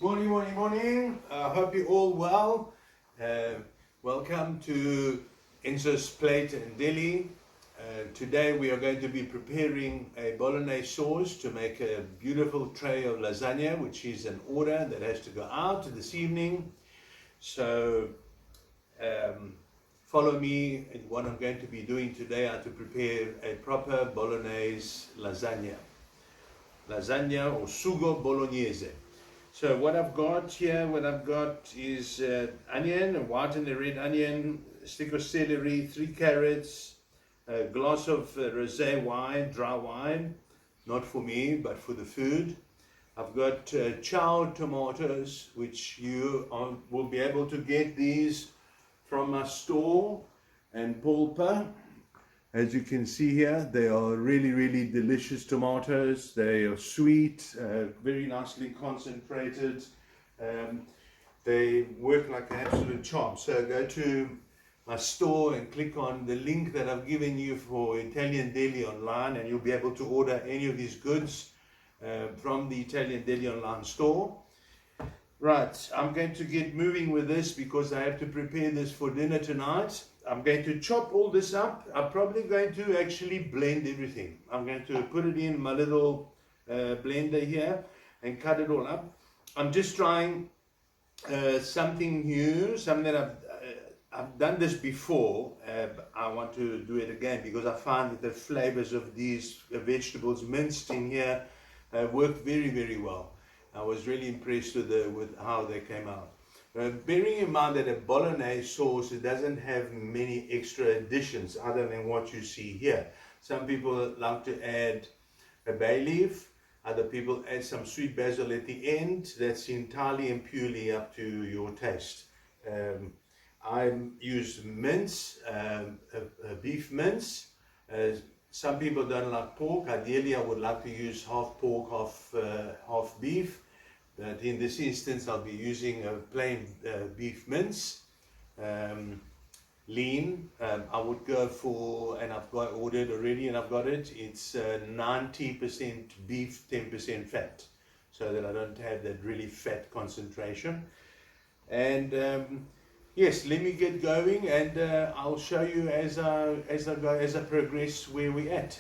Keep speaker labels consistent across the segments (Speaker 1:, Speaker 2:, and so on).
Speaker 1: Morning, morning, morning. Hope you're all well. Welcome to Enzo's Plate in Delhi. Today we are going to be preparing a Bolognese sauce to make a beautiful tray of lasagna, which is an order that has to go out this evening. So follow me in what I'm going to be doing today, how to prepare a proper Bolognese lasagna. Lasagna or sugo Bolognese. So what I've got here, is onion, a white and a red onion, a stick of celery, 3 carrots, a glass of rosé wine, dry wine, not for me, but for the food. I've got chow tomatoes, which you will be able to get these from my store and pulpa. As you can see here, they are really, really delicious tomatoes. They are sweet, very nicely concentrated. They work like an absolute charm. So go to my store and click on the link that I've given you for Italian Deli online, and you'll be able to order any of these goods from the Italian Deli online store. Right, I'm going to get moving with this because I have to prepare this for dinner tonight. I'm going to chop all this up. I'm probably going to actually blend everything. I'm going to put it in my little blender here and cut it all up. I'm just trying something new, something that I've done this before. I want to do it again because I find that the flavors of these vegetables minced in here work very, very well. I was really impressed with how they came out. Bearing in mind that a Bolognese sauce, it doesn't have many extra additions other than what you see here. Some people like to add a bay leaf, other people add some sweet basil at the end. That's entirely and purely up to your taste. I use mince, a beef mince. Some people don't like pork. Ideally, I would like to use half pork, half beef. But in this instance, I'll be using a plain beef mince, lean. I would go for, and I've got ordered already, and I've got it. It's 90% beef, 10% fat, so that I don't have that really fat concentration. And yes, let me get going, and I'll show you as I progress where we're at.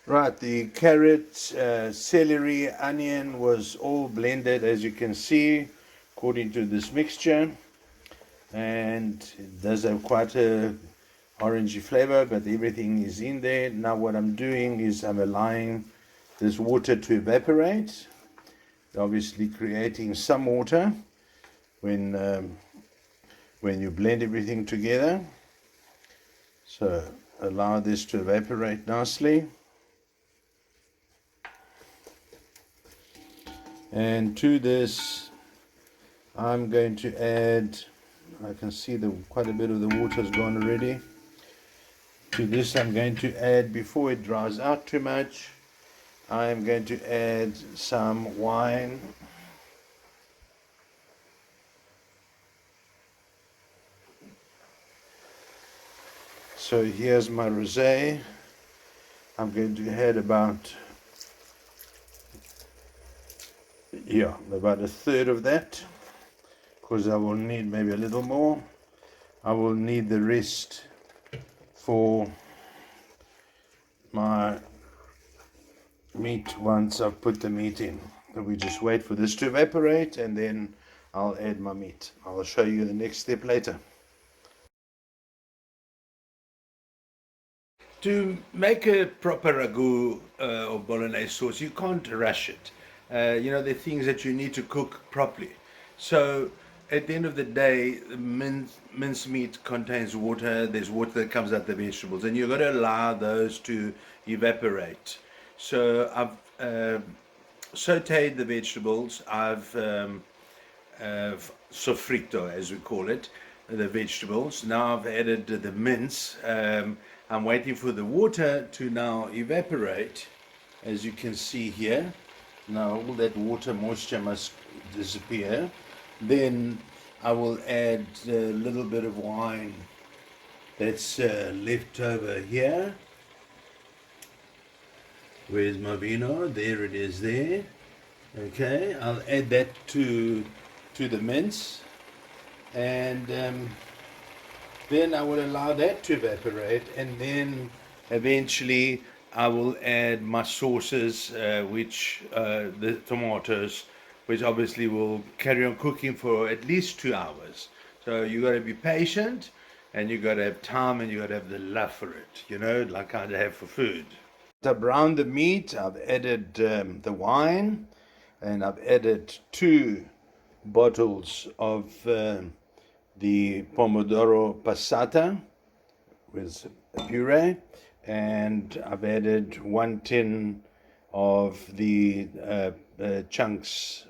Speaker 1: Right, the carrot, celery, onion was all blended, as you can see, according to this mixture, and it does have quite a orangey flavor, but everything is in there. Now what I'm doing is I'm allowing this water to evaporate, obviously creating some water when you blend everything together. So allow this to evaporate nicely. And to this, I'm going to add, I can see quite a bit of the water has gone already. To this, I'm going to add, before it dries out too much, I'm going to add some wine. So here's my rosé. I'm going to add about a third of that, because I will need maybe a little more. I will need the rest for my meat once I've put the meat in. So we just wait for this to evaporate, and then I'll add my meat. I'll show you the next step later. To make a proper ragu or bolognese sauce, you can't rush it. There are things that you need to cook properly. So at the end of the day, mince meat contains water. There's water that comes out the vegetables, and you've got to allow those to evaporate. So I've sauteed the vegetables. I've sofrito, as we call it, the vegetables. Now I've added the mince. I'm waiting for the water to now evaporate, as you can see here. Now all that water moisture must disappear. Then I will add a little bit of wine that's left over here. Where's my vino? There it is there. Okay, I'll add that to the mince, and then I will allow that to evaporate, and then eventually I will add my sauces, which the tomatoes, which obviously will carry on cooking for at least 2 hours. So you got to be patient, and you got to have time, and you got to have the love for it, like I have for food. I've browned the meat. I've added the wine, and I've added 2 bottles of the pomodoro passata with a puree, and I've added 1 tin of the chunks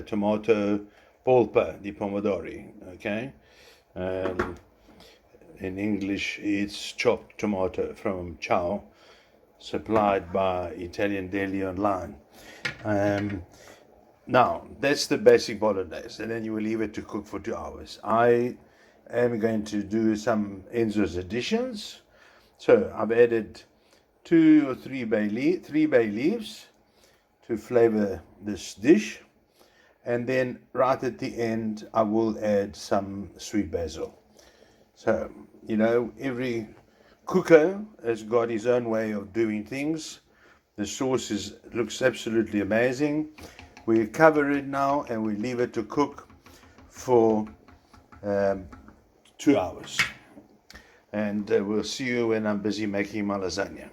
Speaker 1: tomato polpa di pomodori. Okay, in English it's chopped tomato from Ciao, supplied by Italian Deli Online. Now, that's the basic bolognese, and then you will leave it to cook for 2 hours. I am going to do some Enzo's additions. So I've added 2 or 3 bay leaves to flavor this dish. And then right at the end, I will add some sweet basil. So, every cooker has got his own way of doing things. The sauce looks absolutely amazing. We cover it now and we leave it to cook for 2 hours. And we'll see you when I'm busy making my lasagna.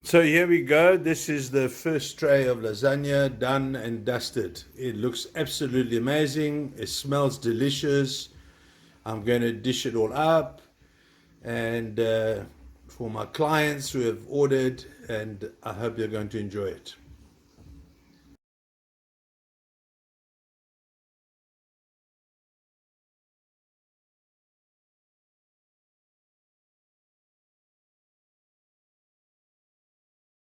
Speaker 1: So here we go. This is the first tray of lasagna done and dusted. It looks absolutely amazing. It smells delicious. I'm going to dish it all up and for my clients who have ordered, and I hope you're going to enjoy it.